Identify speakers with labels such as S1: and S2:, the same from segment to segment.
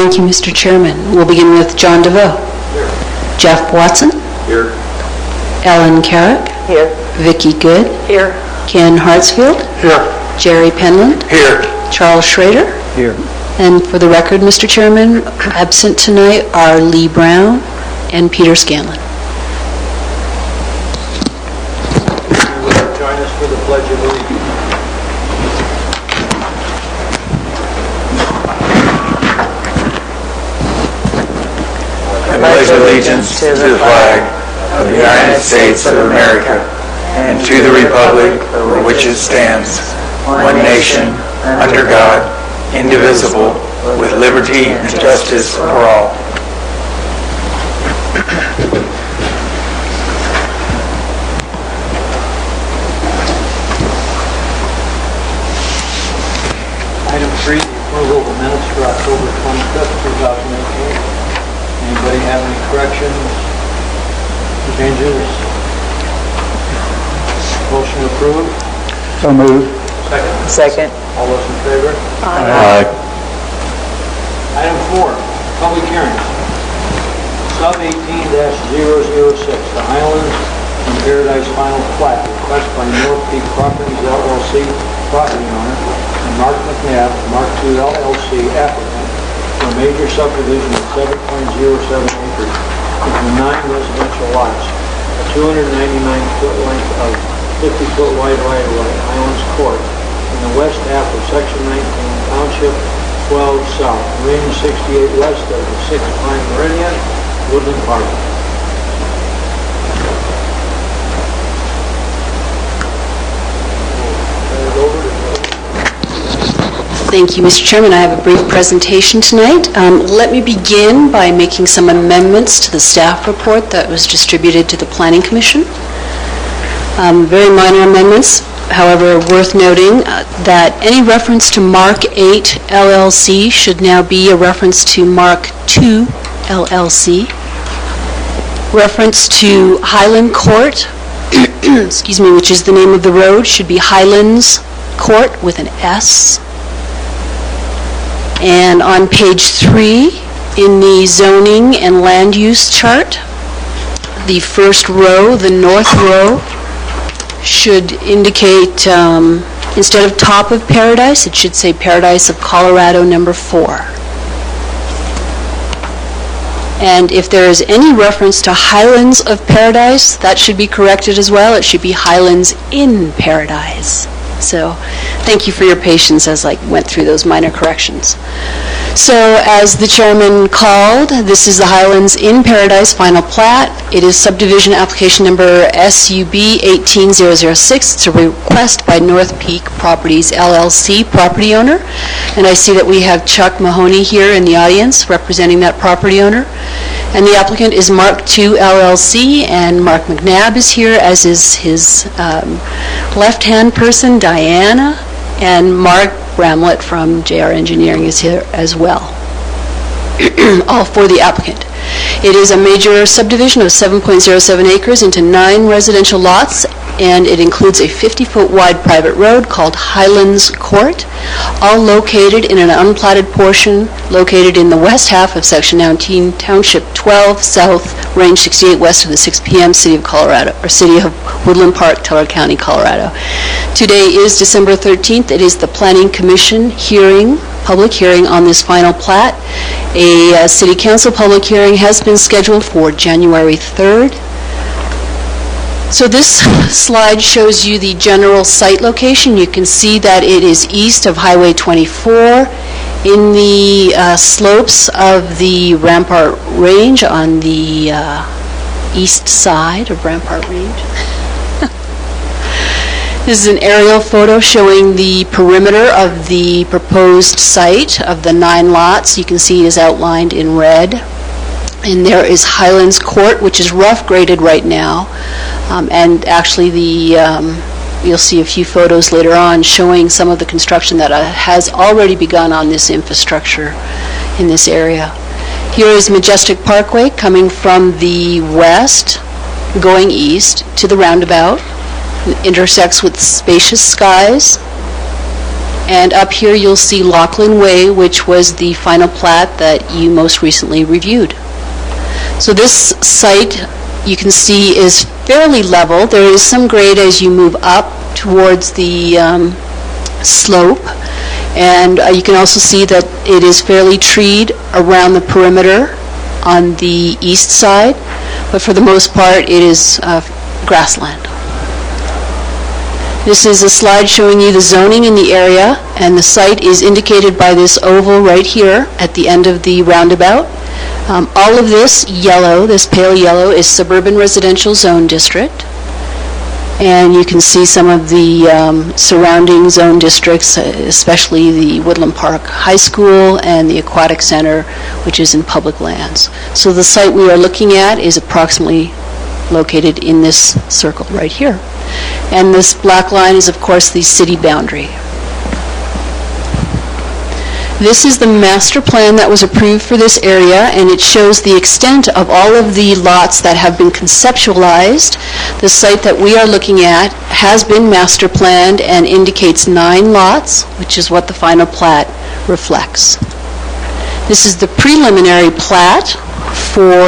S1: Thank you, Mr. Chairman. We'll begin with John DeVoe.
S2: Here.
S1: Jeff Watson.
S2: Here.
S1: Ellen Carrick.
S3: Here.
S1: Vicki Good.
S3: Here.
S1: Ken Hartsfield.
S2: Here.
S1: Jerry Penland.
S2: Here.
S1: Charles Schrader.
S2: Here.
S1: And for the record, Mr. Chairman, absent tonight are Lee Brown and Peter Scanlon.
S2: Will you join us for the Pledge of Allegiance? I pledge allegiance to the flag of the United States of America and to the republic for which it stands, one nation, under God, indivisible, with liberty and justice for all. Item 3, the approval of the minutes for October 25th, 2018. Anybody have any corrections, changes? Motion approved.
S4: So moved.
S3: Second.
S2: All those in favor?
S4: Aye.
S2: Item 4, public hearings. Sub 18-006, the Highlands in Paradise Final Plat, request by North Peak Properties LLC property owner and Mark McNabb, Mark II LLC applicant, for a major subdivision of 7.07 acres into 9 residential lots, a 299-foot length of 50-foot wide right-of-way, Highlands Court, in the west half of Section 19, Township 12 South, Range 68 west of the 6 Pine Meridian, Woodland Park. Turn it over to
S1: Thank you, Mr. Chairman. I have a brief presentation tonight. Let me begin by making some amendments to the staff report that was distributed to the Planning Commission. Very minor amendments, however, worth noting that any reference to Mark 8 LLC should now be a reference to Mark 2 LLC. Reference to Highland Court, excuse me, which is the name of the road, should be Highlands Court with an S. And on page 3, in the zoning and land use chart, the first row, the north row, should indicate, instead of top of Paradise, it should say Paradise of Colorado number 4. And if there is any reference to Highlands of Paradise, that should be corrected as well. It should be Highlands in Paradise. So thank you for your patience as I went through those minor corrections. So as the chairman called, this is the Highlands in Paradise final plat. It is subdivision application number SUB 18006. It's a request by North Peak Properties LLC property owner. And I see that we have Chuck Mahoney here in the audience representing that property owner. And the applicant is Mark II LLC, and Mark McNabb is here, as is his left-hand person, Diana, and Mark Bramlett from JR Engineering is here as well, all for the applicant. It is a major subdivision of 7.07 acres into 9 residential lots, and it includes a 50-foot wide private road called Highlands Court, all located in an unplatted portion located in the west half of Section 19, Township 12 South, Range 68 west of the 6 p.m. City of Colorado, or City of Woodland Park, Teller County, Colorado. Today is December 13th. It is the Planning Commission hearing, public hearing on this final plat. A City Council public hearing has been scheduled for January 3rd. So this slide shows you the general site location. You can see that it is east of Highway 24 in the slopes of the Rampart Range on the east side of Rampart Range. This is an aerial photo showing the perimeter of the proposed site of the 9 lots. You can see it is outlined in red. And there is Highlands Court, which is rough graded right now. And actually you'll see a few photos later on showing some of the construction that has already begun on this infrastructure in this area. Here is Majestic Parkway coming from the west, going east to the roundabout. It intersects with Spacious Skies. And up here, you'll see Lachlan Way, which was the final plat that you most recently reviewed. So this site, you can see, is fairly level. There is some grade as you move up towards the slope. And you can also see that it is fairly treed around the perimeter on the east side. But for the most part, it is grassland. This is a slide showing you the zoning in the area, and the site is indicated by this oval right here at the end of the roundabout. All of this yellow, this pale yellow, is suburban residential zone district. And you can see some of the surrounding zone districts, especially the Woodland Park High School and the Aquatic Center, which is in public lands. So the site we are looking at is approximately located in this circle right here. And this black line is, of course, the city boundary. This is the master plan that was approved for this area, and it shows the extent of all of the lots that have been conceptualized. The site that we are looking at has been master planned and indicates 9 lots, which is what the final plat reflects. This is the preliminary plat for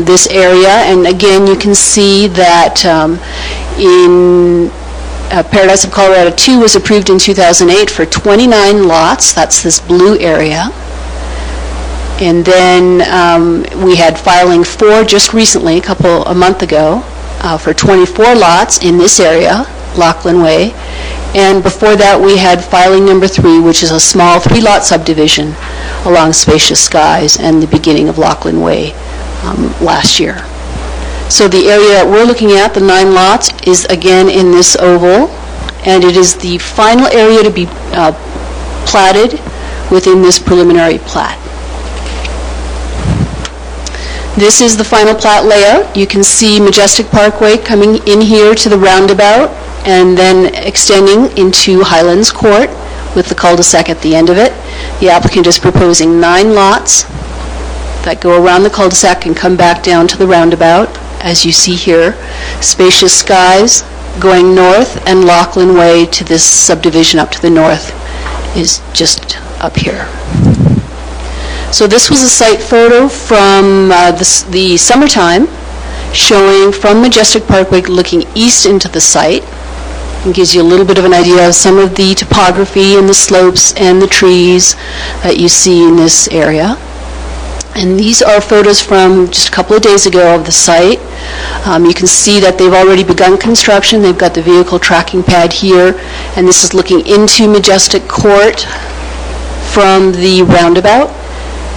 S1: this area, and again, you can see that in Paradise of Colorado 2 was approved in 2008 for 29 lots. That's this blue area. And then we had filing 4 just recently, a month ago, for 24 lots in this area, Lachlan Way. And before that, we had filing number 3, which is a small 3-lot subdivision along Spacious Skies and the beginning of Lachlan Way last year. So the area that we're looking at, the 9 lots, is again in this oval, and it is the final area to be platted within this preliminary plat. This is the final plat layout. You can see Majestic Parkway coming in here to the roundabout and then extending into Highlands Court with the cul-de-sac at the end of it. The applicant is proposing 9 lots that go around the cul-de-sac and come back down to the roundabout. As you see here, Spacious Skies going north, and Lachlan Way to this subdivision up to the north is just up here. So this was a site photo from the summertime, showing from Majestic Parkway looking east into the site. It gives you a little bit of an idea of some of the topography and the slopes and the trees that you see in this area. And these are photos from just a couple of days ago of the site. You can see that they've already begun construction. They've got the vehicle tracking pad here, and this is looking into Majestic Court from the roundabout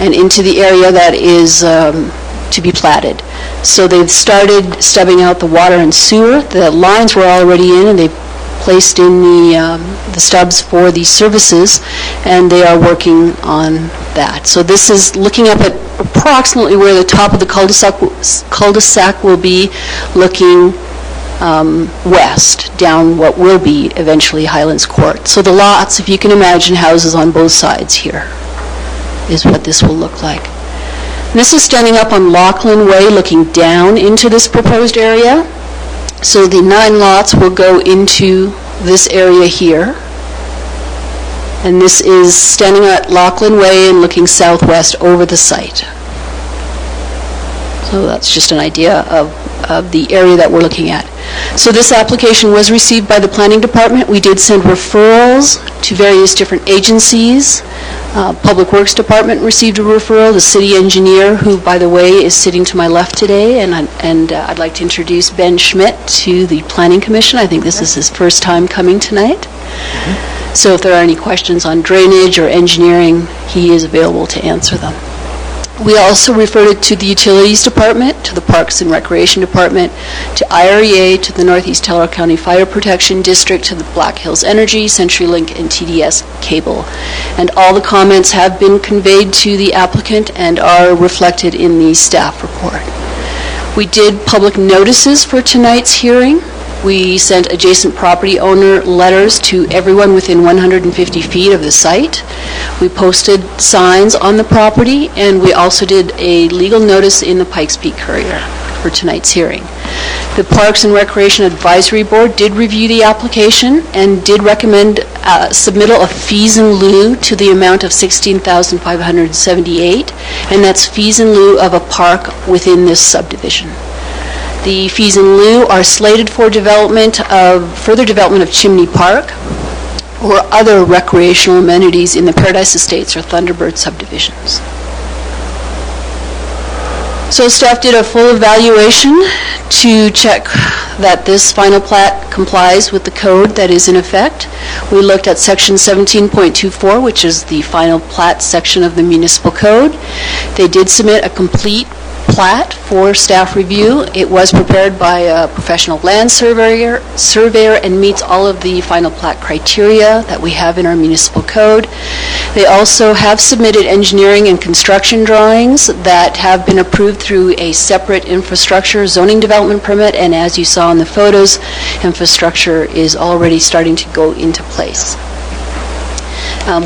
S1: and into the area that is to be platted. So they've started stubbing out the water and sewer. The lines were already in, and they've placed in the stubs for the services, and they are working on that. So this is looking up at approximately where the top of the cul-de-sac will be, looking west, down what will be eventually Highlands Court. So the lots, if you can imagine, houses on both sides here, is what this will look like. And this is standing up on Lachlan Way, looking down into this proposed area. So the 9 lots will go into this area here. And this is standing at Lachlan Way and looking southwest over the site. So that's just an idea of the area that we're looking at. So this application was received by the Planning Department. We did send referrals to various different agencies. Public Works Department received a referral. The city engineer, who, by the way, is sitting to my left today, and I'd like to introduce Ben Schmidt to the Planning Commission. I think this is his first time coming tonight. So if there are any questions on drainage or engineering, he is available to answer them. We also referred it to the Utilities Department, to the Parks and Recreation Department, to IREA, to the Northeast Teller County Fire Protection District, to the Black Hills Energy, CenturyLink, and TDS Cable. And all the comments have been conveyed to the applicant and are reflected in the staff report. We did public notices for tonight's hearing. We sent adjacent property owner letters to everyone within 150 feet of the site. We posted signs on the property, and we also did a legal notice in the Pikes Peak Courier for tonight's hearing. The Parks and Recreation Advisory Board did review the application and did recommend submittal of fees in lieu to the amount of $16,578, and that's fees in lieu of a park within this subdivision. The fees in lieu are slated for further development of Chimney Park or other recreational amenities in the Paradise Estates or Thunderbird subdivisions. So staff did a full evaluation to check that this final plat complies with the code that is in effect. We looked at section 17.24, which is the final plat section of the municipal code. They did submit a complete plat for staff review. It was prepared by a professional land surveyor and meets all of the final plat criteria that we have in our municipal code. They also have submitted engineering and construction drawings that have been approved through a separate infrastructure zoning development permit, and as you saw in the photos, infrastructure is already starting to go into place.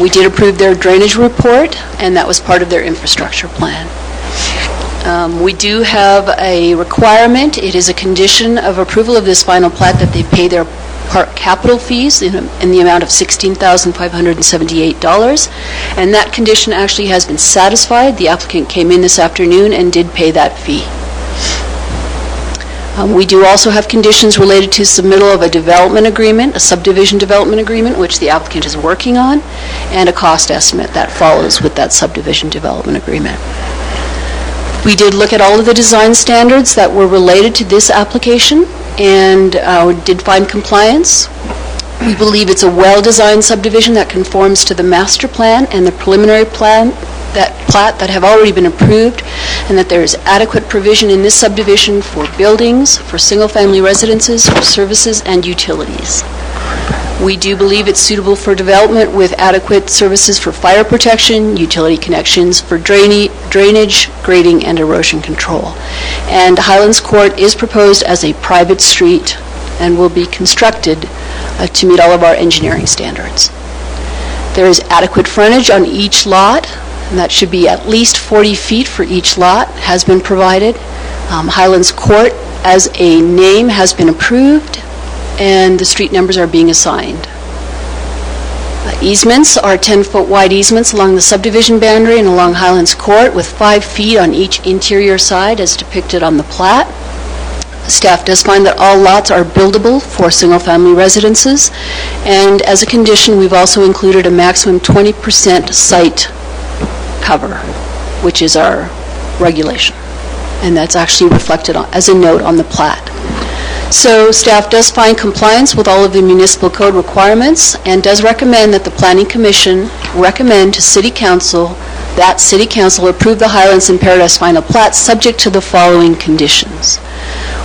S1: We did approve their drainage report, and that was part of their infrastructure plan. We do have a requirement. It is a condition of approval of this final plat that they pay their park capital fees in the amount of $16,578, and that condition actually has been satisfied. The applicant came in this afternoon and did pay that fee. We do also have conditions related to submittal of a development agreement, a subdivision development agreement, which the applicant is working on, and a cost estimate that follows with that subdivision development agreement. We did look at all of the design standards that were related to this application and did find compliance. We believe it's a well-designed subdivision that conforms to the master plan and the preliminary plat that have already been approved, and that there is adequate provision in this subdivision for buildings, for single-family residences, for services, and utilities. We do believe it's suitable for development with adequate services for fire protection, utility connections for drainage, grading, and erosion control. And Highlands Court is proposed as a private street and will be constructed to meet all of our engineering standards. There is adequate frontage on each lot, and that should be at least 40 feet for each lot, has been provided. Highlands Court as a name has been approved, and the street numbers are being assigned. Easements are 10-foot wide easements along the subdivision boundary and along Highlands Court with 5 feet on each interior side as depicted on the plat. Staff does find that all lots are buildable for single-family residences, and as a condition, we've also included a maximum 20% site cover, which is our regulation, and that's actually reflected as a note on the plat. So staff does find compliance with all of the municipal code requirements and does recommend that the Planning Commission recommend to City Council that City Council approve the Highlands and Paradise final plat subject to the following conditions.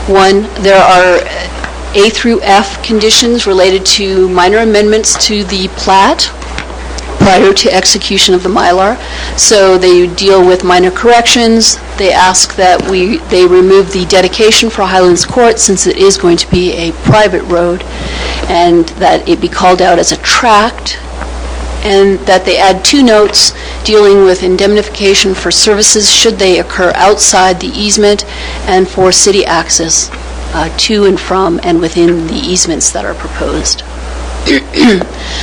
S1: One, there are A through F conditions related to minor amendments to the plat prior to execution of the Mylar. So they deal with minor corrections. They ask that they remove the dedication for Highlands Court since it is going to be a private road, and that it be called out as a tract, and that they add 2 notes dealing with indemnification for services should they occur outside the easement and for city access to and from and within the easements that are proposed.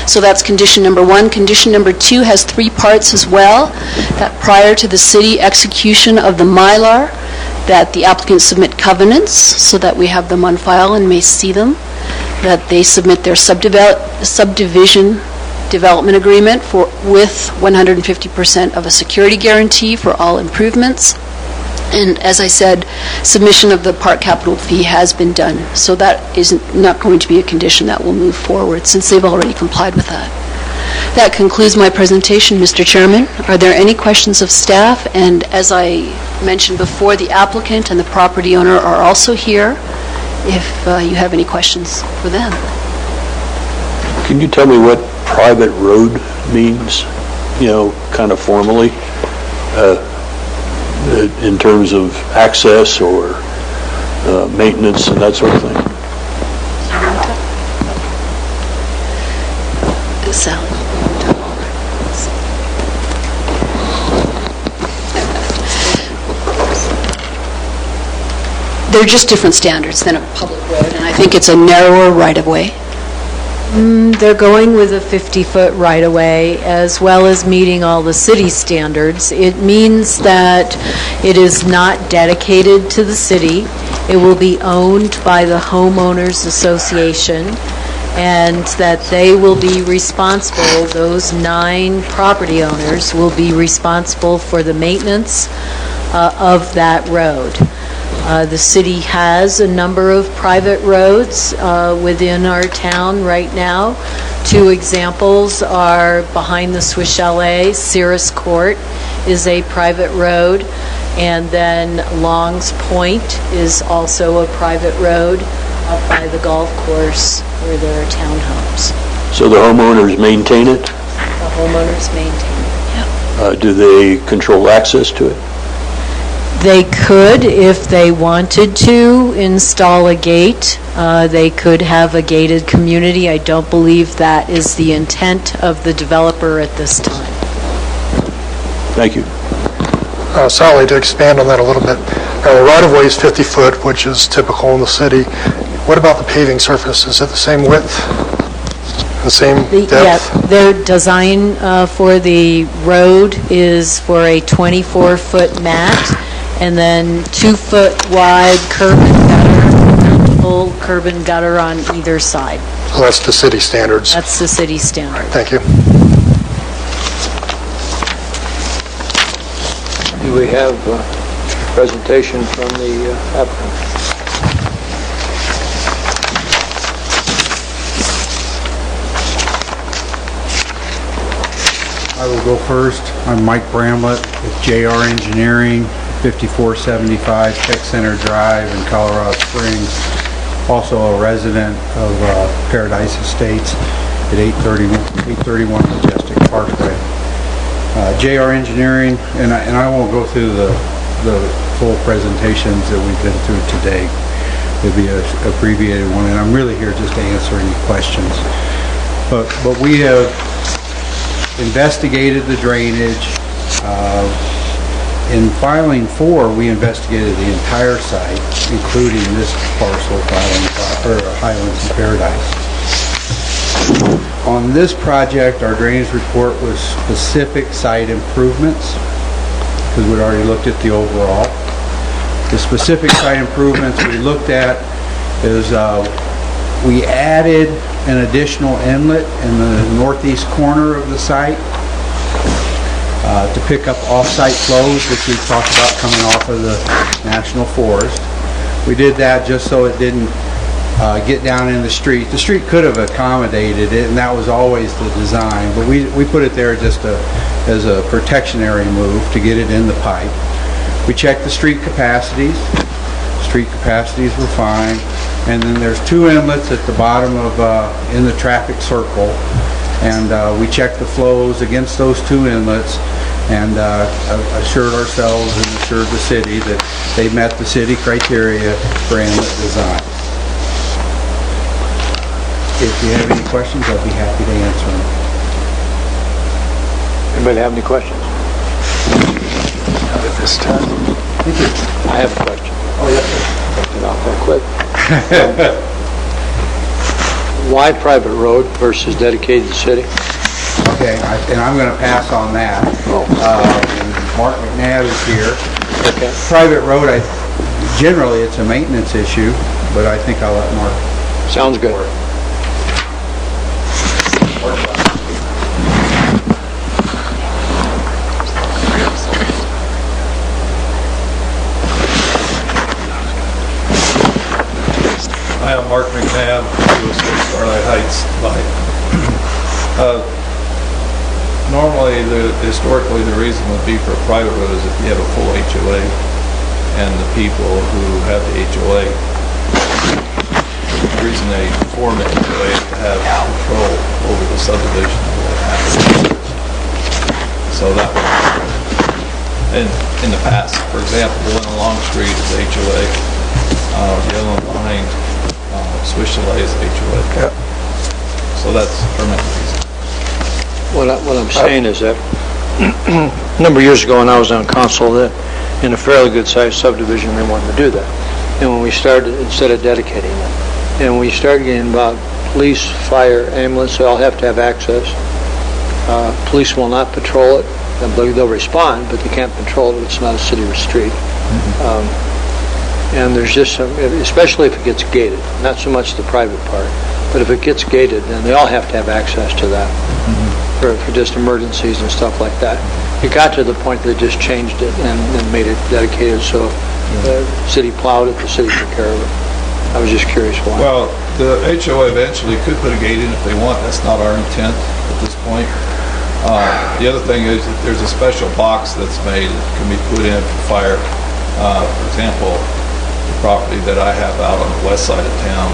S1: So that's condition number 1. Condition number 2 has 3 parts as well, that prior to the city execution of the Mylar, that the applicant submit covenants so that we have them on file and may see them, that they submit their subdivision development agreement with 150% of a security guarantee for all improvements. And as I said, submission of the park capital fee has been done, so that is not going to be a condition that will move forward since they've already complied with that. That concludes my presentation, Mr. Chairman. Are there any questions of staff? And as I mentioned before, the applicant and the property owner are also here if you have any questions for them.
S3: Can you tell me what private road means, kind of formally? In terms of access or maintenance and that sort of thing?
S1: Sally. They're just different standards than a public road, and I think it's a narrower right-of-way.
S5: They're going with a 50-foot right-of-way, as well as meeting all the city standards. It means that it is not dedicated to the city. It will be owned by the homeowners association, and that they will be responsible, those 9 property owners will be responsible for the maintenance of that road. The city has a number of private roads within our town right now. 2 examples are behind the Swiss Chalet, Cirrus Court is a private road, and then Long's Point is also a private road up by the golf course where there are townhomes.
S3: So the homeowners maintain it?
S5: The homeowners maintain it.
S3: Do they control access to it?
S5: They could, if they wanted to, install a gate. They could have a gated community. I don't believe that is the intent of the developer at this time.
S3: Thank you.
S6: Sally, to expand on that a little bit, the right-of-way is 50 foot, which is typical in the city. What about the paving surface? Is it the same width, the same depth?
S5: Yeah, their design for the road is for a 24-foot mat, and then 2-foot wide curb and gutter, full curb and gutter on either side.
S6: So that's the city standards.
S5: That's the city standard.
S6: Thank you.
S2: Do we have a presentation from the applicant?
S4: I will go first. I'm Mike Bramlett with JR Engineering, 5475 Tech Center Drive in Colorado Springs. Also a resident of Paradise Estates at 831 Majestic Parkway. JR Engineering, and I won't go through the full presentations that we've been through today. It'll be an abbreviated one, and I'm really here just to answer any questions. But we have investigated the drainage. In filing 4, we investigated the entire site, including this parcel, Highlands and Paradise. On this project, our drainage report was specific site improvements, because we'd already looked at the overall. The specific site improvements we looked at is we added an additional inlet in the northeast corner of the site to pick up off-site flows, which we've talked about coming off of the National Forest. We did that just so it didn't get down in the street. The street could have accommodated it, and that was always the design, but we put it there just as a protectionary move to get it in the pipe. We checked the street capacities. Street capacities were fine. And then there's 2 inlets at the bottom of in the traffic circle, and we checked the flows against those 2 inlets and assured ourselves and assured the city that they met the city criteria for inlet design. If you have any questions, I'll be happy to answer them.
S2: Anybody have any questions?
S6: Not at this time.
S2: I have a question. Oh, yes, sir. Get off that quick. Why private road versus dedicated to city?
S4: Okay, and I'm going to pass on that. And Mark McNabb is here.
S2: Okay.
S4: Private road, generally it's a maintenance issue, but I think I'll let Mark.
S2: Sounds good.
S7: Hi, I'm Mark McNabb, 206 Starlight Heights Light. Normally, historically, the reason would be for a private road is if you have a full HOA, and the people who have the HOA, the reason they form the HOA is to have control over the subdivision of what happens. So that would, in the past, for example, the one along Street is HOA, the other one behind Swiss Chalet is HOA.
S6: Yeah.
S7: So that's the permanent reason.
S2: What I'm saying is that a number of years ago when I was on council, that in a fairly good-sized subdivision, they wanted to do that. And when we started, instead of dedicating it, and we started getting about police, fire, ambulance, they all have to have access. Police will not patrol it. They'll respond, but they can't patrol it. It's not a city or street. And there's just some, especially if it gets gated, not so much the private part, but if it gets gated, then they all have to have access to that for just emergencies and stuff like that. It got to the point they just changed it and made it dedicated, so the city plowed it, the city took care of it. I was just curious why.
S7: Well, the HOA eventually could put a gate in if they want. That's not our intent at this point. The other thing is that there's a special box that's made that can be put in for fire. For example, the property that I have out on the west side of town,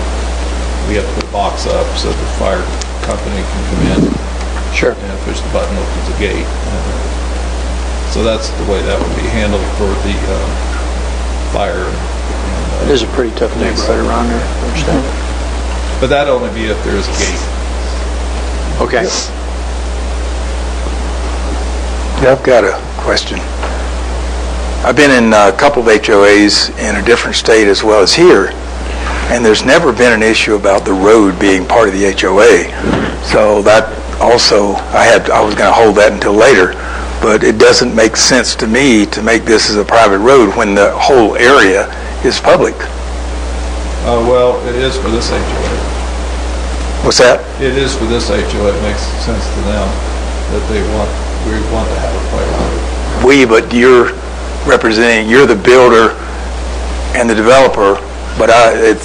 S7: we have to put a box up so the fire company can come in.
S2: Sure.
S7: And push the button, opens the gate. So that's the way that would be handled for the fire.
S2: It is a pretty tough neighborhood around there, I understand.
S7: But that'd only be if there's a gate.
S2: Okay.
S8: Yeah, I've got a question. I've been in a couple of HOAs in a different state as well as here, and there's never been an issue about the road being part of the HOA. So that also, I was going to hold that until later, but it doesn't make sense to me to make this as a private road when the whole area is public.
S7: Well, it is for this HOA.
S8: What's that?
S7: It is for this HOA. It makes sense to them that we want to have a private road.
S8: But you're representing, you're the builder and the developer, but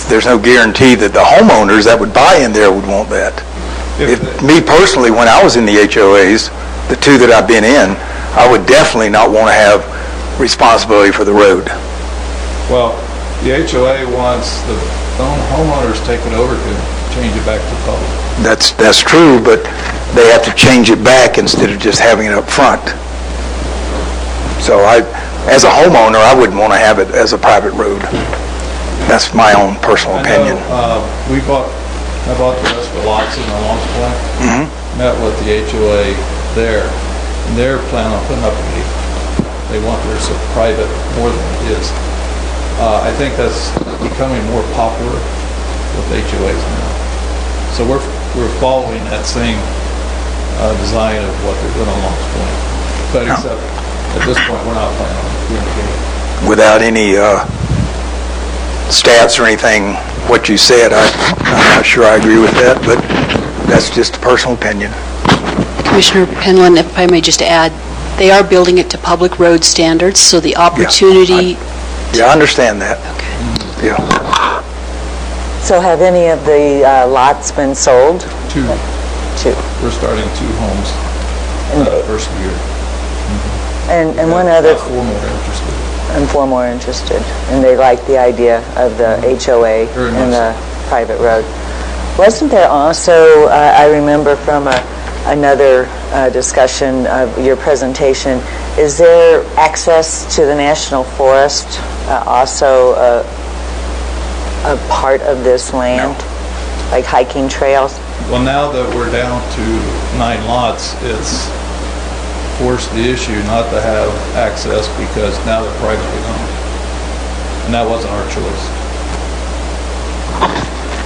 S8: there's no guarantee that the homeowners that would buy in there would want that. Me personally, when I was in the HOAs, the two that I've been in, I would definitely not want to have responsibility for the road.
S7: Well, the HOA wants the homeowners take it over to change it back to public.
S8: That's true, but they have to change it back instead of just having it up front. So as a homeowner, I wouldn't want to have it as a private road. That's my own personal opinion.
S7: I bought the rest of the lots in the Longs Point. Met with the HOA there, and they're planning on putting up a gate. They want theirs so private more than it is. I think that's becoming more popular with HOAs now. So we're following that same design of what they're doing on Longs Point. But except at this point, we're not planning on doing a gate.
S8: Without any stats or anything, what you said, I'm not sure I agree with that, but that's just a personal opinion.
S1: Commissioner Penland, if I may just add, they are building it to public road standards, so the opportunity...
S8: Yeah, I understand that.
S1: Okay.
S8: Yeah.
S9: So have any of the lots been sold?
S7: Two. We're starting 2 homes first year.
S9: And one other...
S7: 4 more interested.
S9: And 4 more interested. And they like the idea of the HOA and the private road. Wasn't there also, I remember from another discussion of your presentation, is there access to the National Forest also a part of this land? No. Like hiking trails?
S7: Well, now that we're down to 9 lots, it's forced the issue not to have access because now they're privately owned. And that wasn't our choice.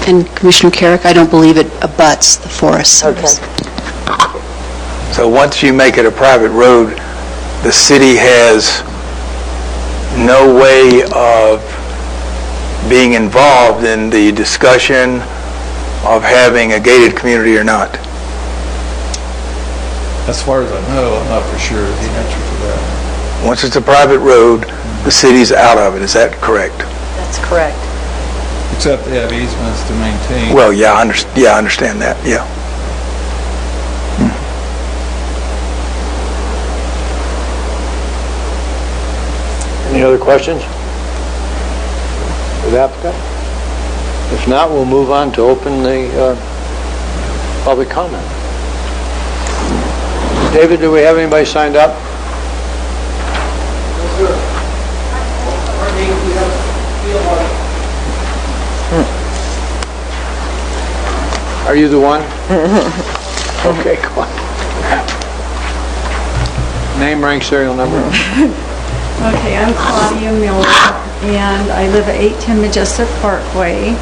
S1: And Commissioner Carrick, I don't believe it abuts the Forest Service.
S9: Okay.
S8: So once you make it a private road, the city has no way of being involved in the discussion of having a gated community or not.
S7: As far as I know, I'm not for sure the answer to that.
S8: Once it's a private road, the city's out of it. Is that correct?
S5: That's correct.
S7: Except they have easements to maintain.
S8: Well, yeah, I understand that, yeah.
S2: Any other questions for the applicant? If not, we'll move on to open the public comment. David, do we have anybody signed up? Are you the one? Okay, come on. Name, rank, serial number.
S10: Okay, I'm Claudia Miller, and I live at 810 Majestic Parkway.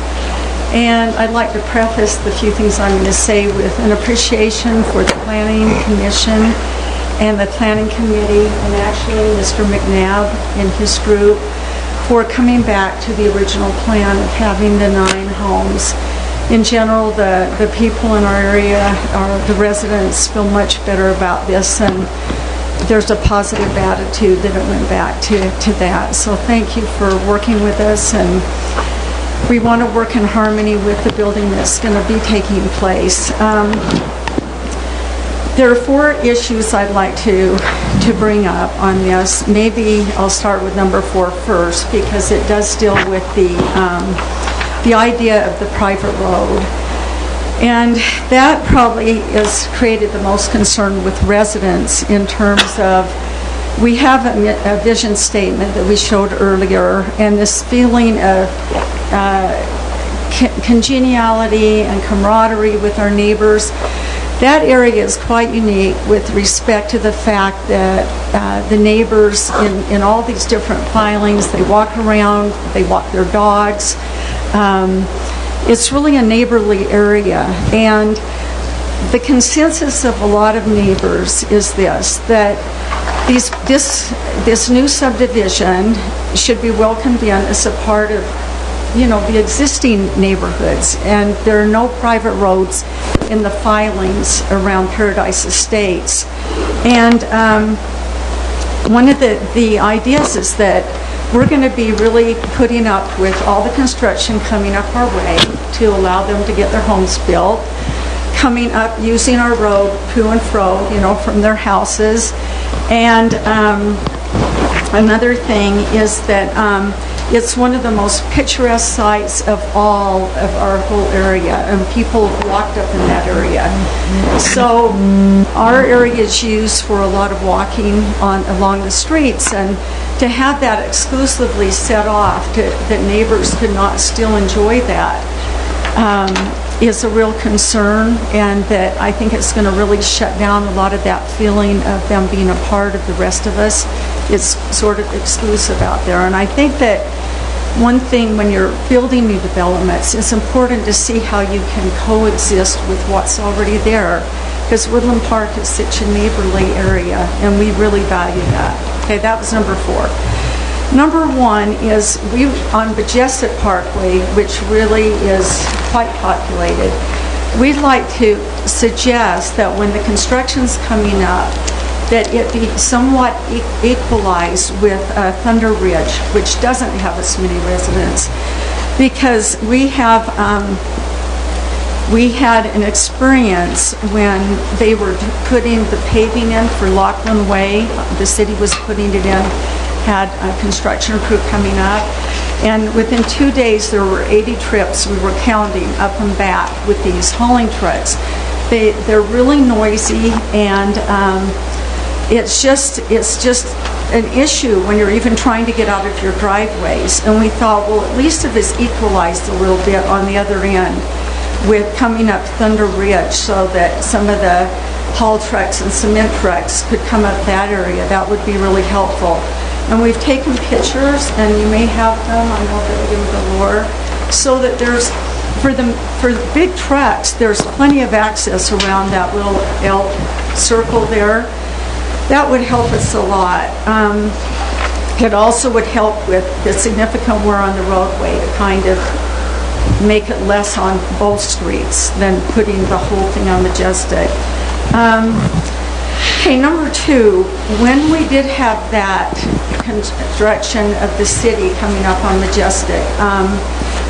S10: And I'd like to preface the few things I'm going to say with an appreciation for the Planning Commission and the Planning Committee, and actually Mr. McNabb and his group, for coming back to the original plan of having the 9 homes. In general, the people in our area, the residents, feel much better about this, and there's a positive attitude that it went back to that. So thank you for working with us, and we want to work in harmony with the building that's going to be taking place. There are 4 issues I'd like to bring up on this. Maybe I'll start with number 4 first, because it does deal with the idea of the private road. And that probably has created the most concern with residents in terms of, we have a vision statement that we showed earlier, and this feeling of congeniality and camaraderie with our neighbors. That area is quite unique with respect to the fact that the neighbors in all these different filings, they walk around, they walk their dogs. It's really a neighborly area, and the consensus of a lot of neighbors is this, that this new subdivision should be welcomed in as a part of, the existing neighborhoods, and there are no private roads in the filings around Paradise Estates. And one of the ideas is that we're going to be really putting up with all the construction coming up our way to allow them to get their homes built, coming up using our road to and fro, from their houses. And another thing is that it's one of the most picturesque sites of all of our whole area, and people walked up in that area. So our area is used for a lot of walking along the streets, and to have that exclusively set off that neighbors could not still enjoy that is a real concern, and that I think it's going to really shut down a lot of that feeling of them being a part of the rest of us. It's sort of exclusive out there. And I think that one thing when you're building new developments, it's important to see how you can coexist with what's already there, because Woodland Park is such a neighborly area, and we really value that. Okay, that was number 4. Number 1 is on Majestic Parkway, which really is quite populated. We'd like to suggest that when the construction's coming up, that it be somewhat equalized with Thunder Ridge, which doesn't have as many residents, because we had an experience when they were putting the paving in for Laughlin Way. The city was putting it in, had a construction crew coming up, and within 2 days there were 80 trips we were counting up and back with these hauling trucks. They're really noisy, and it's just an issue when you're even trying to get out of your driveways. And we thought, well, at least if it's equalized a little bit on the other end with coming up Thunder Ridge, so that some of the haul trucks and cement trucks could come up that area, that would be really helpful. And we've taken pictures, and you may have them, I know that we give galore, so that there's, for the big trucks, there's plenty of access around that little L circle there. That would help us a lot. It also would help with the significant wear on the roadway to kind of make it less on both streets than putting the whole thing on Majestic. Okay, number 2, when we did have that construction of the city coming up on Majestic,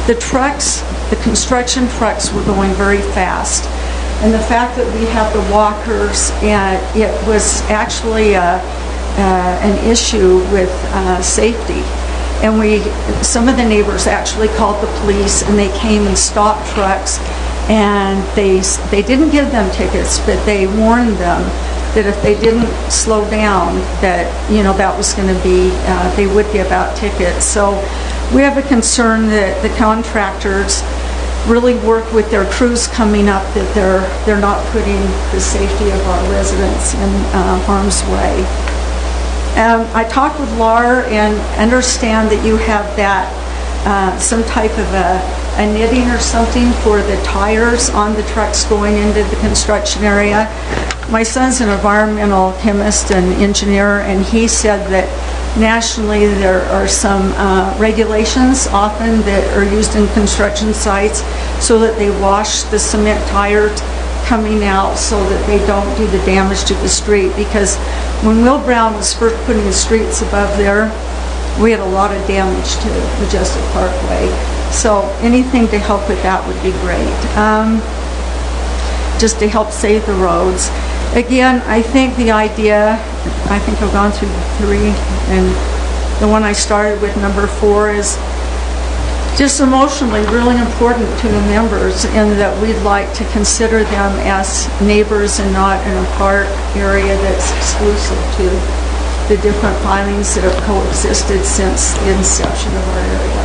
S10: the construction trucks were going very fast. And the fact that we have the walkers, and it was actually an issue with safety. And some of the neighbors actually called the police, and they came and stopped trucks, and they didn't give them tickets, but they warned them that if they didn't slow down, that that was going to be, they would give out tickets. So we have a concern that the contractors really work with their crews coming up, that they're not putting the safety of our residents in harm's way. I talked with Laura and understand that you have that some type of a a knitting or something for the tires on the trucks going into the construction area. My son's an environmental chemist and engineer, and he said that nationally there are some regulations often that are used in construction sites so that they wash the cement tires coming out so that they don't do the damage to the street. Because when Will Brown was first putting the streets above there, we had a lot of damage to Majestic Parkway. So anything to help with that would be great. Just to help save the roads. Again, I think the idea, I think I've gone through 3, and the one I started with, number 4, is just emotionally really important to the members, in that we'd like to consider them as neighbors and not an apart area that's exclusive to the different filings that have coexisted since the inception of our area.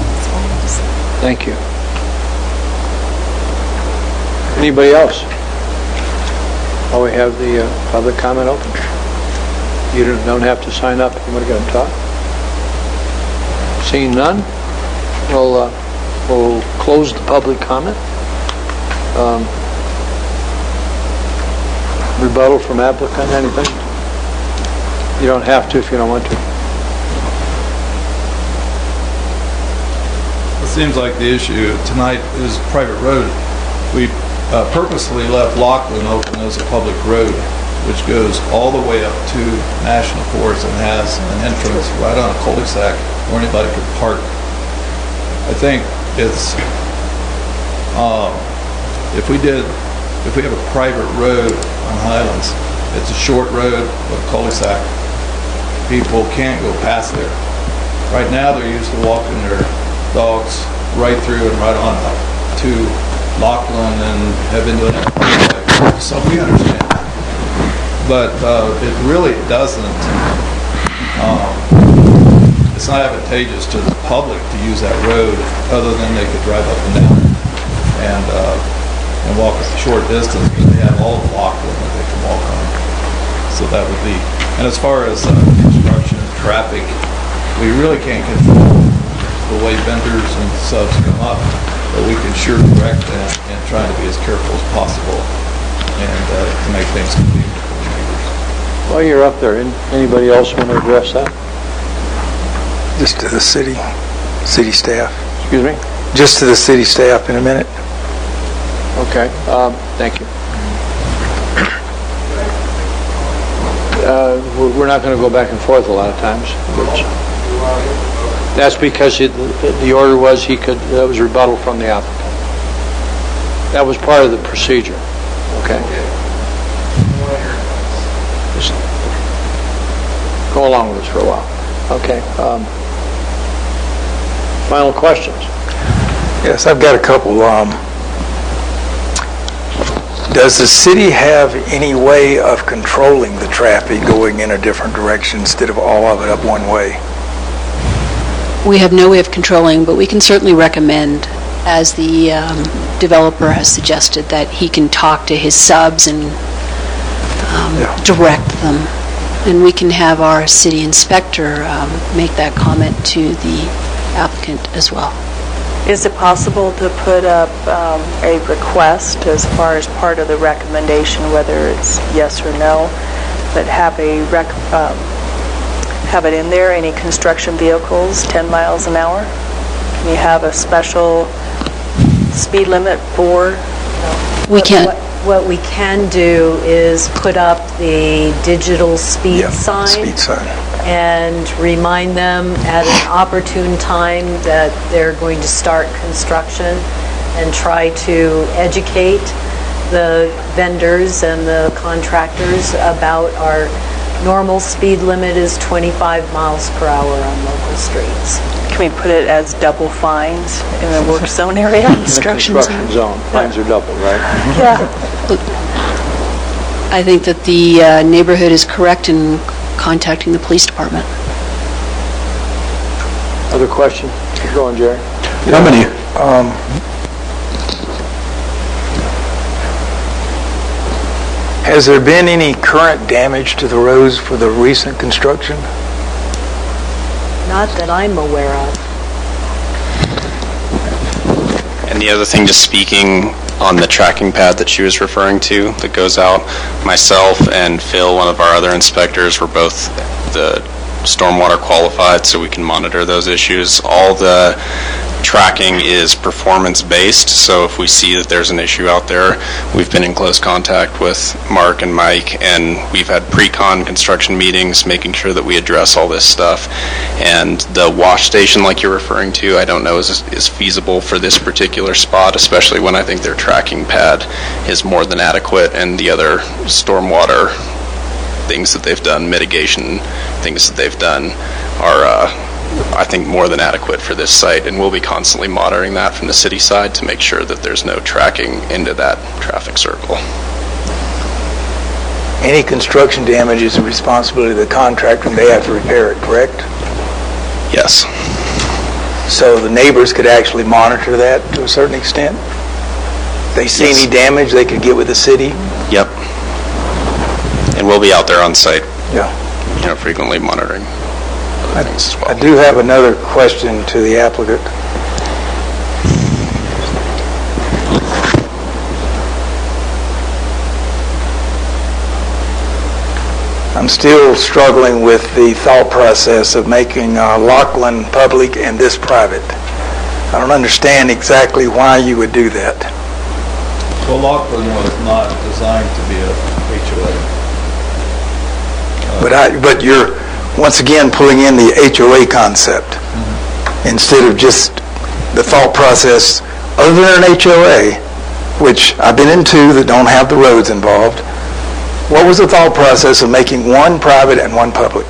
S10: That's all I have to say.
S3: Thank you. Anybody else? Oh, we have the public comment open. You don't have to sign up if you want to go and talk. Seeing none, we'll close the public comment. Rebuttal from applicant, anything? You don't have to if you don't want to.
S7: It seems like the issue tonight is private road. We purposely left Laughlin open as a public road, which goes all the way up to National Forest and has an entrance right on a cul-de-sac where anybody could park. I think it's, if we have a private road on Highlands, it's a short road with a cul-de-sac. People can't go past there. Right now, they're used to walking their dogs right through and right on up to Laughlin and have been doing it. So we understand that. But it really doesn't, it's not advantageous to the public to use that road, other than they could drive up and down and walk a short distance, because they have all of Laughlin that they can walk on. So that would be, and as far as construction and traffic, we really can't control the way vendors and subs come up, but we can sure direct them and try to be as careful as possible and to make things convenient for the neighbors.
S3: While you're up there, anybody else want to address that?
S8: Just to the city staff.
S3: Excuse me?
S8: Just to the city staff in a minute.
S3: Okay, thank you. We're not going to go back and forth a lot of times. That's because the order was that was rebuttal from the applicant. That was part of the procedure. Okay. Just go along with us for a while. Okay. Final questions?
S8: Yes, I've got a couple. Does the city have any way of controlling the traffic going in a different direction instead of all of it up one way?
S1: We have no way of controlling, but we can certainly recommend, as the developer has suggested, that he can talk to his subs and direct them. And we can have our city inspector make that comment to the applicant as well.
S9: Is it possible to put up a request as far as part of the recommendation, whether it's yes or no, but have it in there, any construction vehicles 10 miles an hour? Can you have a special speed limit for?
S1: We can't.
S5: What we can do is put up the digital speed sign.
S8: Speed sign.
S5: And remind them at an opportune time that they're going to start construction, and try to educate the vendors and the contractors about our normal speed limit is 25 miles per hour on local streets.
S9: Can we put it as double fines in the work zone area?
S3: Construction zone. Fines are double, right?
S9: Yeah.
S1: I think that the neighborhood is correct in contacting the police department.
S3: Other question? Keep going, Jerry.
S8: How many? Has there been any current damage to the roads for the recent construction?
S5: Not that I'm aware of.
S11: And the other thing, just speaking on the tracking pad that she was referring to that goes out, myself and Phil, one of our other inspectors, were both the stormwater qualified, so we can monitor those issues. All the tracking is performance-based, so if we see that there's an issue out there, we've been in close contact with Mark and Mike, and we've had pre-con construction meetings making sure that we address all this stuff. And the wash station, like you're referring to, I don't know is feasible for this particular spot, especially when I think their tracking pad is more than adequate, and the other stormwater things that they've done, mitigation things that they've done, are I think more than adequate for this site, and we'll be constantly monitoring that from the city side to make sure that there's no tracking into that traffic circle.
S8: Any construction damage is the responsibility of the contractor, and they have to repair it, correct?
S11: Yes.
S8: So the neighbors could actually monitor that to a certain extent? If they see any damage, they could get with the city?
S11: Yep. And we'll be out there on site,
S8: Yeah.
S11: frequently monitoring other things as well.
S8: I do have another question to the applicant. I'm still struggling with the thought process of making Lockland public and this private. I don't understand exactly why you would do that.
S7: Well, Lockland was not designed to be a HOA.
S8: But you're once again pulling in the HOA concept instead of just the thought process. Other than an HOA, which I've been in two that don't have the roads involved, what was the thought process of making one private and one public?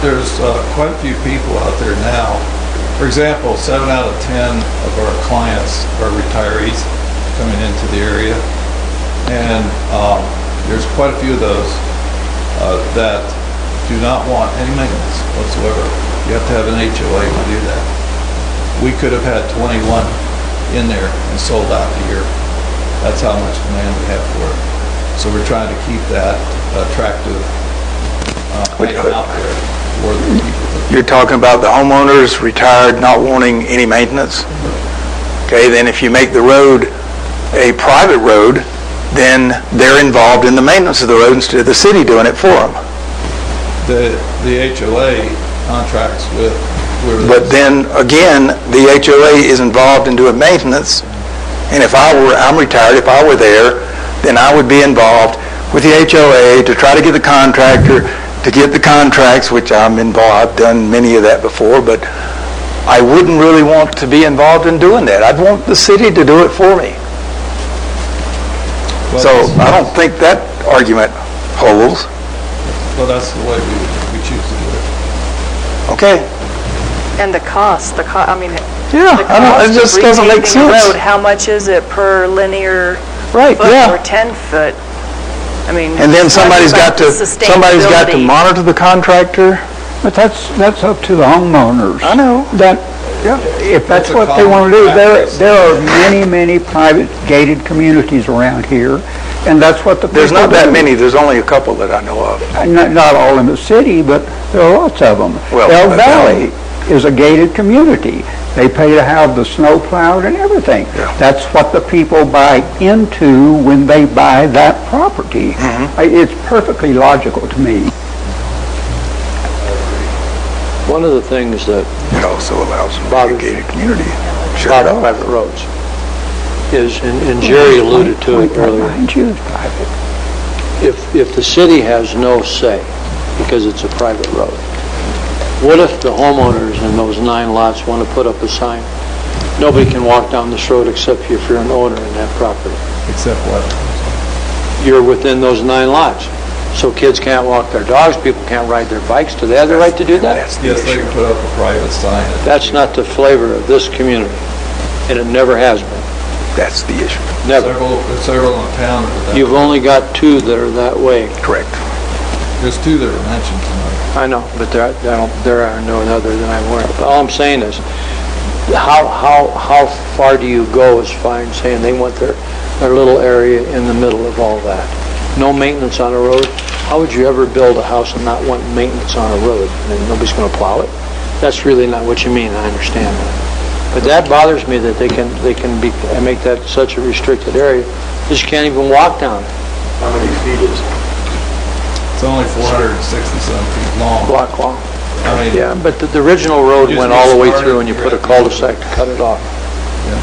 S7: There's quite a few people out there now. For example, 7 out of 10 of our clients are retirees coming into the area, and there's quite a few of those that do not want any maintenance whatsoever. You have to have an HOA to do that. We could have had 21 in there and sold out the year. That's how much demand we have for it. So we're trying to keep that attractive item out there for the people.
S8: You're talking about the homeowners retired not wanting any maintenance? Okay, then if you make the road a private road, then they're involved in the maintenance of the road instead of the city doing it for them.
S7: The HOA contracts with...
S8: But then, again, the HOA is involved in doing maintenance, and if I'm retired, if I were there, then I would be involved with the HOA to try to get the contractor to get the contracts, which I'm involved. I've done many of that before, but I wouldn't really want to be involved in doing that. I'd want the city to do it for me.
S7: Well,
S8: So I don't think that argument holds.
S7: Well, that's the way we choose to do it.
S8: Okay.
S12: And the cost, I mean,
S8: Yeah,
S12: the
S8: I don't, it
S12: cost
S8: just
S12: of
S8: doesn't make
S12: repaving a
S8: sense.
S12: road, how much is it per linear
S8: Right,
S12: foot
S8: yeah.
S12: or 10 foot? I mean...
S8: And then somebody's got to
S12: sustainability.
S8: monitor the contractor.
S13: But that's up to the homeowners.
S8: I know.
S13: If that's
S7: That's a
S13: what they want to do,
S7: common practice.
S13: there are many private gated communities around here, and that's what the people
S8: There's not that
S13: do.
S8: many, there's only a couple that I know of.
S13: Not all in the city, but there are lots of them.
S8: Well,
S13: El
S8: but-
S13: Valley is a gated community. They pay to have the snow plowed and everything.
S8: Yeah.
S13: That's what the people buy into when they buy that property.
S8: Mm-hmm.
S13: It's perfectly logical to me.
S3: One of the things that
S8: It also allows them to
S3: Bobby.
S8: be a gated community.
S3: about private roads is, and Jerry alluded to it earlier,
S13: Behind you is private.
S3: if the city has no say, because it's a private road, what if the homeowners in those 9 lots want to put up a sign? Nobody can walk down this road except if you're an owner in that property.
S7: Except what?
S3: You're within those 9 lots. So kids can't walk their dogs, people can't ride their bikes. Do they have the right to do that?
S7: Yes, they can put up a private sign.
S3: That's not the flavor of this community, and it never has been.
S8: That's the issue.
S3: Never.
S7: Several in town that
S3: You've only got 2 that are that way.
S8: Correct.
S7: There's 2 that were mentioned tonight.
S3: I know, but there are no other than I'm aware of. But all I'm saying is, how far do you go as far as saying they want their little area in the middle of all that? No maintenance on a road? How would you ever build a house and not want maintenance on a road? And nobody's going to plow it? That's really not what you mean, I understand that. But that bothers me that they can make that such a restricted area. You just can't even walk down it.
S8: How many feet is it?
S7: It's only 467 feet long.
S3: Block long.
S7: I mean,
S3: Yeah, but the original road
S7: You
S3: went
S7: just
S3: all the way
S7: started,
S3: through and you put a
S7: you're at the
S3: cul-de-sac to cut it off.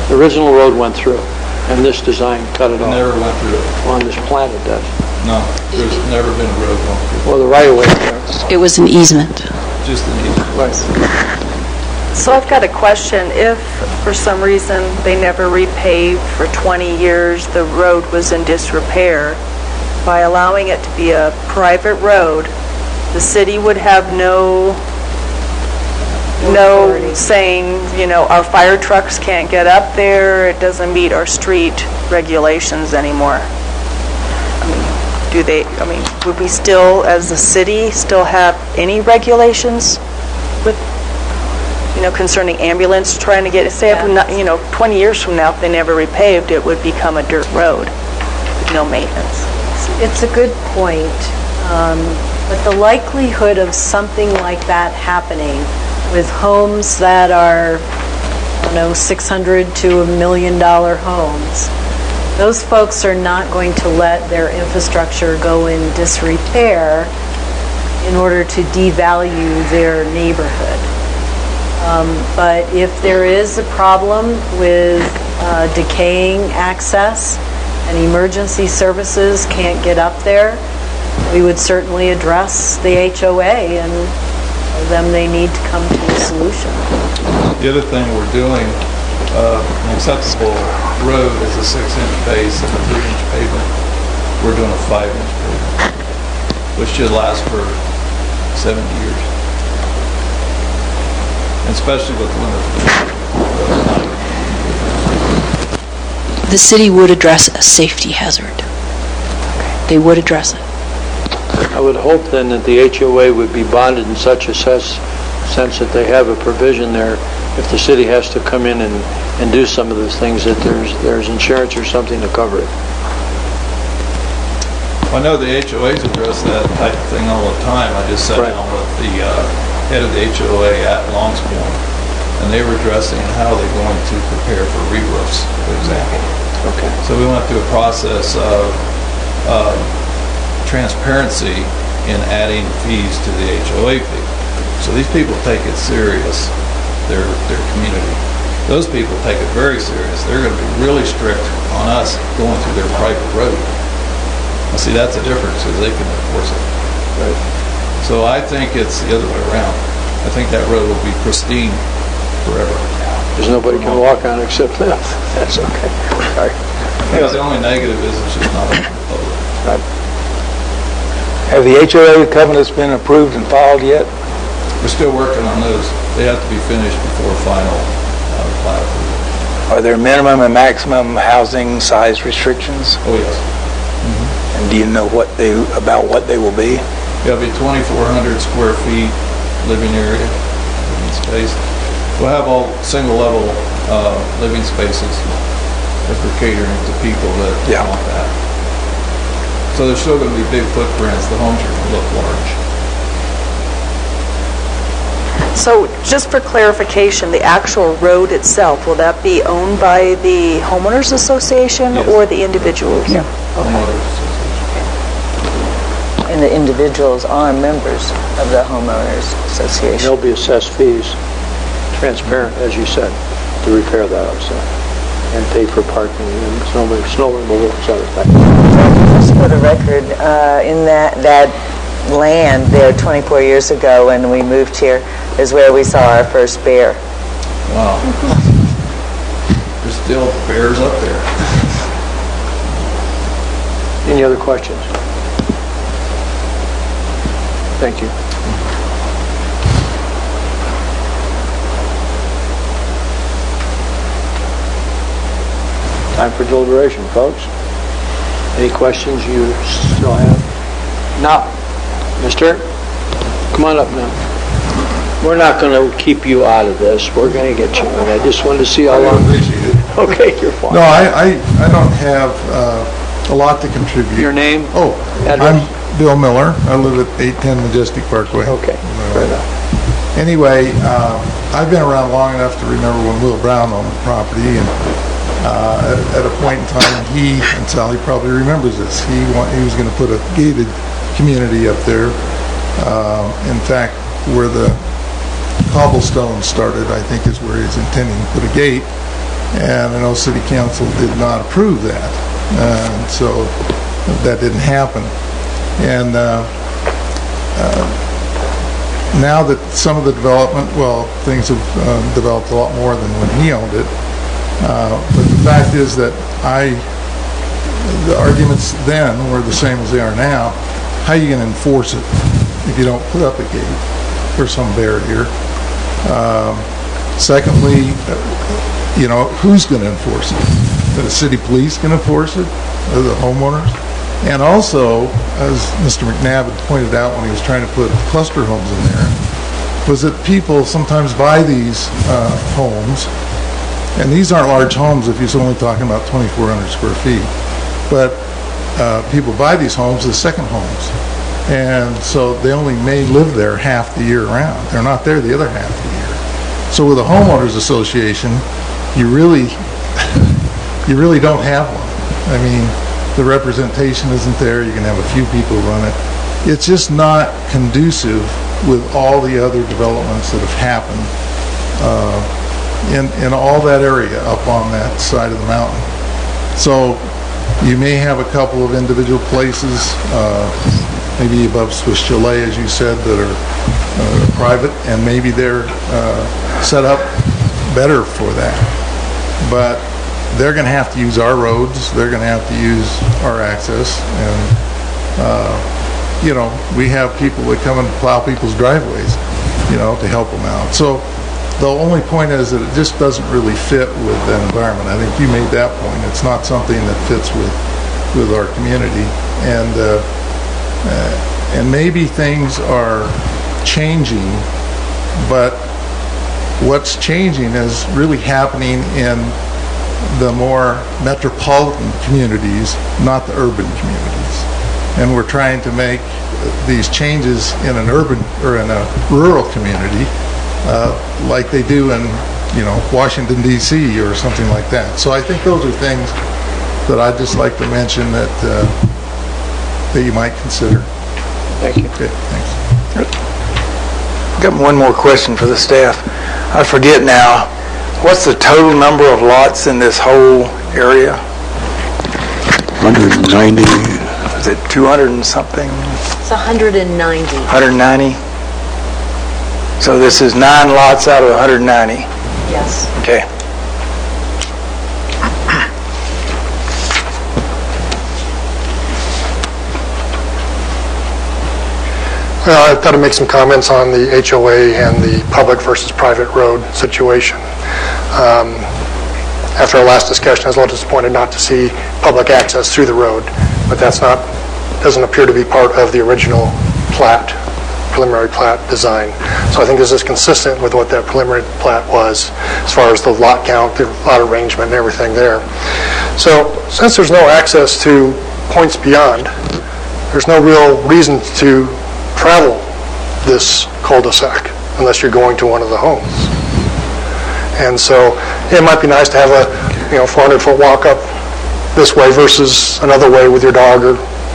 S3: The original road went through, and this design cut it
S7: it
S3: off.
S7: never went through it.
S3: On this plan it does.
S7: No, there's never been a road going through.
S3: Well, the right-of-way there.
S1: It was an easement.
S7: Just an easement.
S3: Right.
S12: So I've got a question. If for some reason they never repaved for 20 years, the road was in disrepair, by allowing it to be a private road, the city would have no saying, our fire trucks can't get up there, it doesn't meet our street regulations anymore. Would we still, as a city, still have any regulations with, concerning ambulance trying to get, say, if 20 years from now, if they never repaved, it would become a dirt road with no maintenance?
S5: It's a good point, but the likelihood of something like that happening with homes that are, $600 to $1 million homes, those folks are not going to let their infrastructure go in disrepair in order to devalue their neighborhood. But if there is a problem with decaying access and emergency services can't get up there, we would certainly address the HOA and tell them they need to come to a solution.
S7: The other thing we're doing, an acceptable road is a 6-inch base and a 3-inch pavement. We're doing a 5-inch pavement, which should last for 70 years. And especially with winter.
S1: The city would address a safety hazard. They would address it.
S3: I would hope then that the HOA would be bonded in such a sense that they have a provision there, if the city has to come in and do some of those things, that there's insurance or something to cover it.
S7: I know the HOAs address that type of thing all the time. I just sat down with the head of the HOA at Longs Point, and they were addressing how they're going to prepare for re-roofs, for example.
S3: Okay.
S7: So we went through a process of transparency in adding fees to the HOA fee. So these people take it serious, their community. Those people take it very serious. They're going to be really strict on us going through their private road. Now, see, that's the difference, is they can enforce it.
S3: Right.
S7: So I think it's the other way around. I think that road will be pristine forever.
S3: Because nobody can walk on it except them. That's okay. Sorry.
S7: Because the only negative is it's just not open to the public.
S3: Right.
S13: Have the HOA covenants been approved and filed yet?
S7: We're still working on those. They have to be finished before final plat approval.
S8: Are there minimum and maximum housing size restrictions?
S7: Oh, yes.
S8: And do you know about what they will be?
S7: It'll be 2,400 square feet living area, living space. We'll have all single-level living spaces if we're catering to people that want that. So there's still going to be big footprints. The homes are going to look large.
S12: So just for clarification, the actual road itself, will that be owned by the homeowners association or the individuals?
S8: Yeah.
S7: Homeowners association.
S9: And the individuals are members of the homeowners association.
S3: There'll be assessed fees, transparent, as you said, to repair that also, and pay for parking and snow removal, et cetera.
S9: Just for the record, in that land there 24 years ago when we moved here is where we saw our first bear.
S7: Wow. There's still bears up there.
S3: Any other questions? Thank you. Time for deliberation, folks. Any questions you still have? Now, mister, come on up now. We're not going to keep you out of this. We're going to get you in. I just wanted to see how long. Okay, you're fine.
S14: No, I don't have a lot to contribute.
S3: Your name?
S14: Oh,
S3: Address?
S14: I'm Bill Miller. I live at 810 Majestic Parkway.
S3: Okay, fair enough.
S14: Anyway, I've been around long enough to remember when Will Brown owned the property, and at a point in time, he, and Sally probably remembers this, he was going to put a gated community up there. In fact, where the cobblestone started, I think is where he's intending to put a gate, and I know City Council did not approve that, and so that didn't happen. And now that some of the development, well, things have developed a lot more than when he owned it, but the fact is that the arguments then were the same as they are now. How are you going to enforce it if you don't put up a gate or some barrier? Secondly, who's going to enforce it? Are the city police going to enforce it? Are the homeowners? And also, as Mr. McNabb had pointed out when he was trying to put cluster homes in there, was that people sometimes buy these homes, and these aren't large homes if you're only talking about 2,400 square feet, but people buy these homes as second homes. And so they only may live there half the year around. They're not there the other half of the year. So with a homeowners association, you really don't have one. I mean, the representation isn't there. You can have a few people run it. It's just not conducive with all the other developments that have happened in all that area up on that side of the mountain. So you may have a couple of individual places, maybe above Swiss Chalet, as you said, that are private, and maybe they're set up better for that. But they're going to have to use our roads. They're going to have to use our access. And, we have people that come and plow people's driveways, to help them out. So the only point is that it just doesn't really fit with the environment. I think you made that point. It's not something that fits with our community. And maybe things are changing, but what's changing is really happening in the more metropolitan communities, not the urban communities. And we're trying to make these changes in an urban or in a rural community like they do in, Washington, D.C. or something like that. So I think those are things that I'd just like to mention that you might consider.
S3: Thank you.
S14: Okay, thanks.
S8: Got one more question for the staff. I forget now. What's the total number of lots in this whole area?
S13: 190.
S8: Is it 200 and something?
S5: It's 190.
S8: 190? So this is 9 lots out of 190?
S5: Yes.
S8: Okay.
S6: Well, I thought I'd make some comments on the HOA and the public versus private road situation. After our last discussion, I was a little disappointed not to see public access through the road, but doesn't appear to be part of the original preliminary plat design. So I think this is consistent with what that preliminary plat was as far as the lot count, the lot arrangement, and everything there. So since there's no access to points beyond, there's no real reason to travel this cul-de-sac unless you're going to one of the homes. And so it might be nice to have a 400-foot walk up this way versus another way with your dog or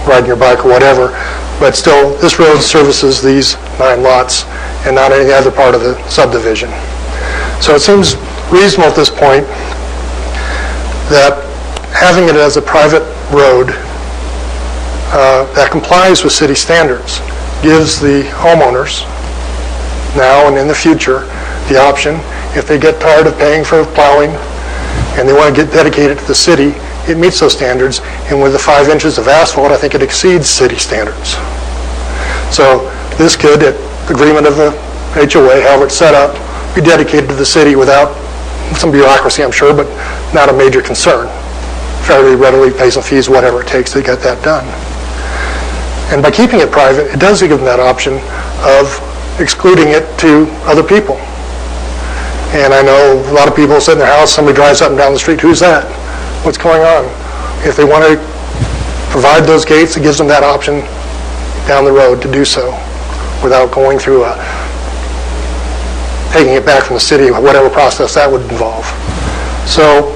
S6: riding your bike or whatever. But still, this road services these 9 lots and not any other part of the subdivision. So it seems reasonable at this point that having it as a private road that complies with city standards gives the homeowners now and in the future the option, if they get tired of paying for plowing and they want to get dedicated to the city, it meets those standards, and with the 5 inches of asphalt, I think it exceeds city standards. So this could, at agreement of the HOA, however it's set up, be dedicated to the city without some bureaucracy, I'm sure, but not a major concern. Fairly readily pay some fees, whatever it takes to get that done. And by keeping it private, it does give them that option of excluding it to other people. And I know a lot of people sit in their house, somebody drives up and down the street, who's that? What's going on? If they want to provide those gates, it gives them that option down the road to do so without going through a taking it back from the city, whatever process that would involve. So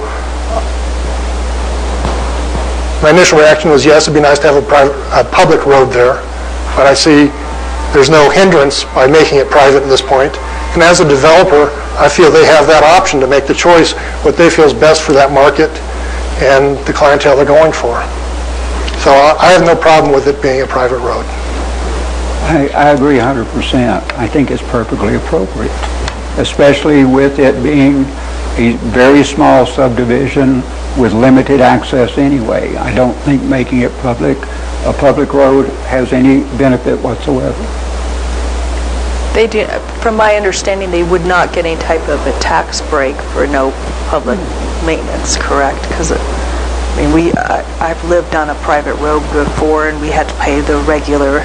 S6: my initial reaction was, yes, it'd be nice to have a public road there, but I see there's no hindrance by making it private at this point. And as a developer, I feel they have that option to make the choice what they feel is best for that market and the clientele they're going for. So I have no problem with it being a private road.
S13: I agree 100%. I think it's perfectly appropriate, especially with it being a very small subdivision with limited access anyway. I don't think making it a public road has any benefit whatsoever.
S12: They do, from my understanding, they would not get any type of a tax break for no public maintenance, correct? Because, I mean, I've lived on a private road before, and we had to pay the regular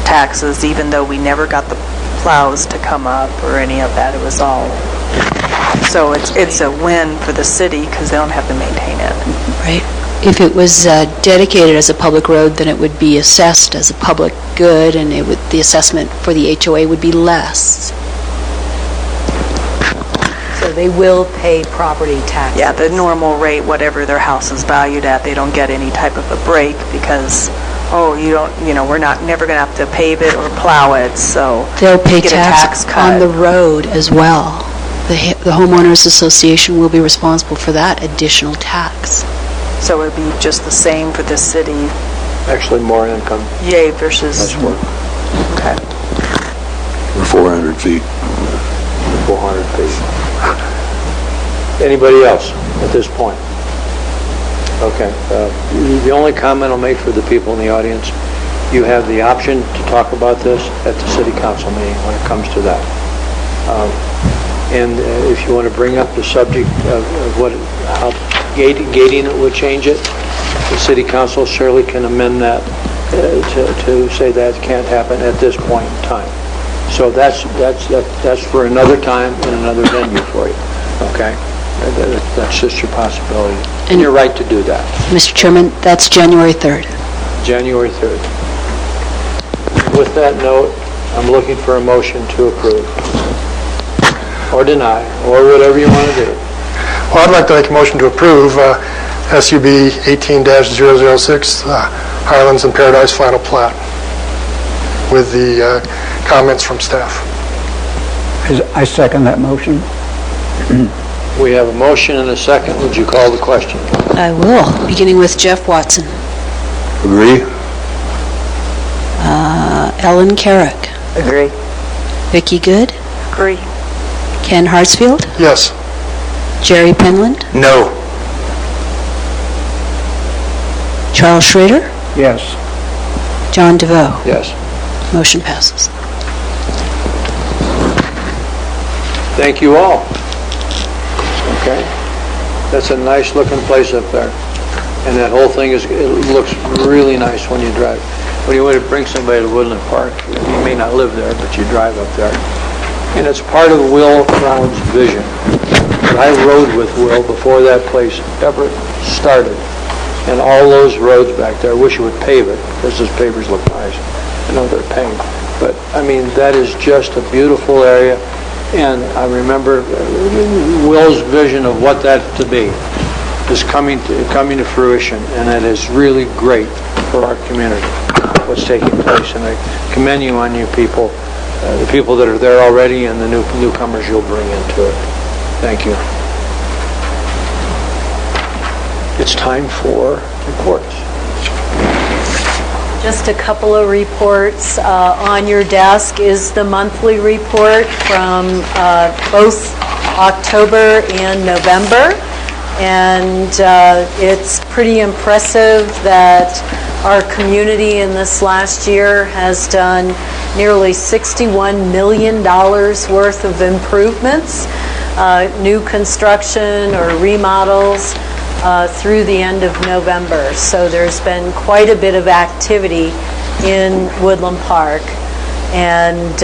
S12: taxes, even though we never got the plows to come up or any of that. It was all, so it's a win for the city because they don't have to maintain it.
S1: Right. If it was dedicated as a public road, then it would be assessed as a public good, and the assessment for the HOA would be less.
S5: So they will pay property taxes.
S12: Yeah, the normal rate, whatever their house is valued at, they don't get any type of a break because, we're never going to have to pave it or plow it, so
S1: They'll pay
S12: get a
S1: tax
S12: cut.
S1: on the road as well. The homeowners association will be responsible for that additional tax.
S12: So it would be just the same for the city,
S3: Actually, more income.
S12: yay versus...
S3: That's work.
S12: Okay.
S15: Or 400 feet.
S3: 400 feet. Anybody else at this point? Okay. The only comment I'll make for the people in the audience, you have the option to talk about this at the city council meeting when it comes to that. And if you want to bring up the subject of how gating it would change it, the city council surely can amend that to say that can't happen at this point in time. So that's for another time and another venue for you, okay? That's just your possibility. And you're right to do that.
S1: Mr. Chairman, that's January 3rd.
S3: January 3rd. With that note, I'm looking for a motion to approve, or deny, or whatever you want to do.
S6: Well, I'd like to make a motion to approve SUB 18-006, Highlands and Paradise Final Plat, with the comments from staff.
S13: I second that motion.
S3: We have a motion and a second. Would you call the question?
S1: I will, beginning with Jeff Watson.
S15: Agree?
S1: Ellen Carrick.
S9: Agree.
S1: Vicki Good.
S12: Agree.
S1: Ken Hartsfield.
S6: Yes.
S1: Jerry Penland.
S8: No.
S1: Charles Schrader.
S13: Yes.
S1: John DeVoe.
S3: Yes.
S1: Motion passes.
S3: Thank you all. Okay. That's a nice looking place up there. And that whole thing it looks really nice when you drive. When you want to bring somebody to Woodland Park, you may not live there, but you drive up there. And it's part of Will Brown's vision. But I rode with Will before that place ever started. And all those roads back there, I wish you would pave it, because those pavers look nice. I know they're paved. But, I mean, that is just a beautiful area. And I remember Will's vision of what that to be is coming to fruition, and it is really great for our community, what's taking place. And I commend you on you people, the people that are there already and the newcomers you'll bring into it. Thank you. It's time for reports.
S5: Just a couple of reports. On your desk is the monthly report from both October and November. And it's pretty impressive that our community in this last year has done nearly $61 million worth of improvements, new construction or remodels, through the end of November. So there's been quite a bit of activity in Woodland Park, and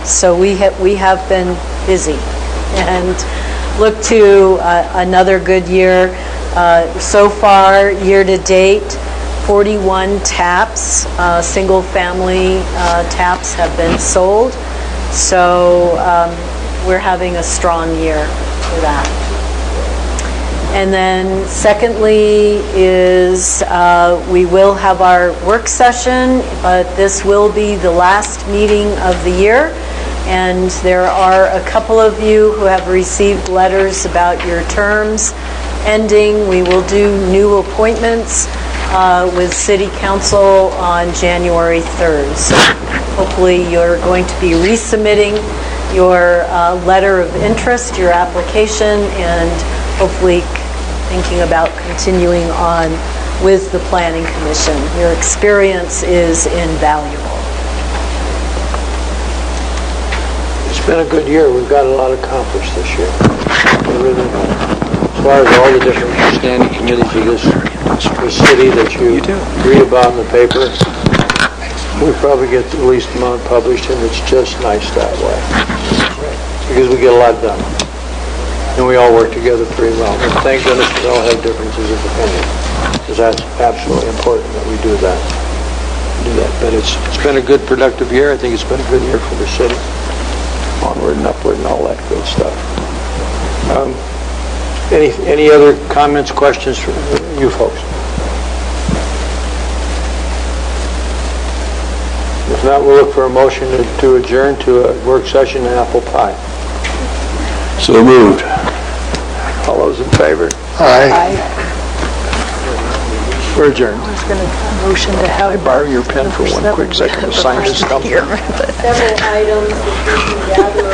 S5: so we have been busy and look to another good year. So far, year to date, 41 taps, single family taps have been sold. So we're having a strong year for that. And then secondly is we will have our work session, but this will be the last meeting of the year. And there are a couple of you who have received letters about your terms ending. We will do new appointments with City Council on January 3rd. So hopefully you're going to be resubmitting your letter of interest, your application, and hopefully thinking about continuing on with the Planning Commission. Your experience is invaluable.
S3: It's been a good year. We've got a lot accomplished this year. We really have. As far as all the different standing committees of this city that you read about in the paper, we probably get the least amount published, and it's just nice that way. Because we get a lot done. And we all work together pretty well. And thank goodness we all have differences of opinion, because that's absolutely important that we do that. But it's been a good, productive year. I think it's been a good year for the city. Onward and upward and all that good stuff. Any other comments, questions from you folks? If not, we'll look for a motion to adjourn to a work session in apple pie.
S15: So moved.
S3: All those in favor?
S6: Aye.
S3: We're adjourned.
S12: I was going to motion to have...
S3: Can I borrow your pen for one quick second to sign this stuff?
S5: Several items that we can gather